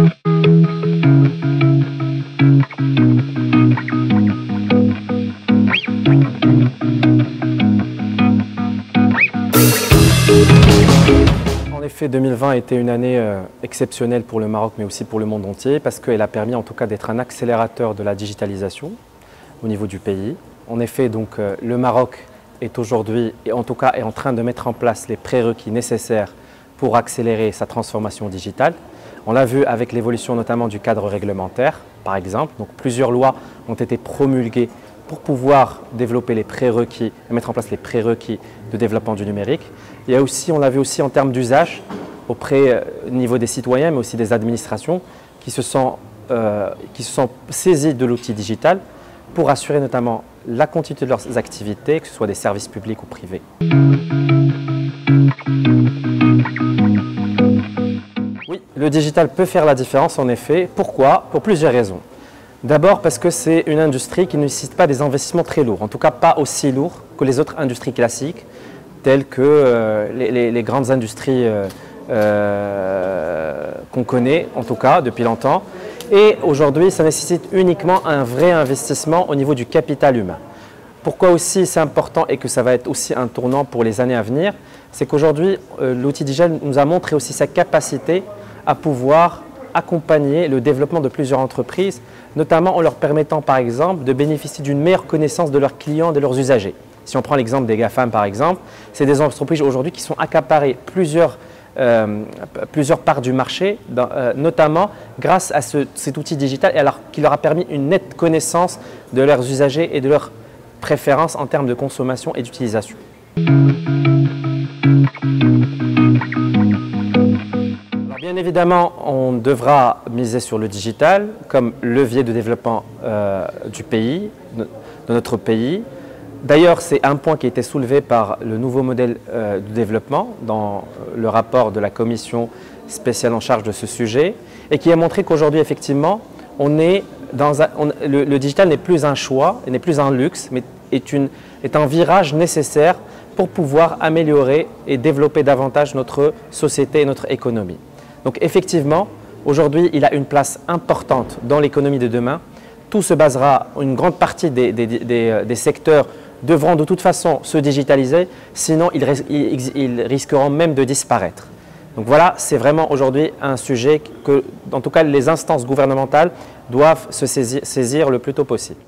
En effet, 2020 a été une année exceptionnelle pour le Maroc, mais aussi pour le monde entier, parce qu'elle a permis en tout cas d'être un accélérateur de la digitalisation au niveau du pays. En effet, donc, le Maroc est aujourd'hui, et en tout cas est en train de mettre en place les prérequis nécessaires pour accélérer sa transformation digitale. On l'a vu avec l'évolution notamment du cadre réglementaire, par exemple. Donc, plusieurs lois ont été promulguées pour pouvoir développer les prérequis et mettre en place les prérequis de développement du numérique. Il y a aussi, on l'a vu aussi en termes d'usage au niveau des citoyens, mais aussi des administrations qui se sont saisis de l'outil digital pour assurer notamment la continuité de leurs activités, que ce soit des services publics ou privés. Oui, le digital peut faire la différence en effet. Pourquoi? Pour plusieurs raisons. D'abord parce que c'est une industrie qui ne nécessite pas des investissements très lourds, en tout cas pas aussi lourds que les autres industries classiques, telles que les grandes industries qu'on connaît, en tout cas depuis longtemps. Et aujourd'hui, ça nécessite uniquement un vrai investissement au niveau du capital humain. Pourquoi aussi c'est important et que ça va être aussi un tournant pour les années à venir, c'est qu'aujourd'hui, l'outil digital nous a montré aussi sa capacité à pouvoir accompagner le développement de plusieurs entreprises, notamment en leur permettant par exemple de bénéficier d'une meilleure connaissance de leurs clients, de leurs usagers. Si on prend l'exemple des GAFAM par exemple, c'est des entreprises aujourd'hui qui sont accaparées plusieurs parts du marché, notamment grâce à cet outil digital qui leur a permis une nette connaissance de leurs usagers et de leurs préférences en termes de consommation et d'utilisation. Bien évidemment, on devra miser sur le digital comme levier de développement du pays, de notre pays. D'ailleurs, c'est un point qui a été soulevé par le nouveau modèle de développement dans le rapport de la commission spéciale en charge de ce sujet et qui a montré qu'aujourd'hui, effectivement, le digital n'est plus un choix, n'est plus un luxe, mais est un virage nécessaire pour pouvoir améliorer et développer davantage notre société et notre économie. Donc effectivement, aujourd'hui, il a une place importante dans l'économie de demain. Tout se basera, une grande partie des secteurs devront de toute façon se digitaliser, sinon ils risqueront même de disparaître. Donc voilà, c'est vraiment aujourd'hui un sujet que, en tout cas, les instances gouvernementales doivent se saisir le plus tôt possible.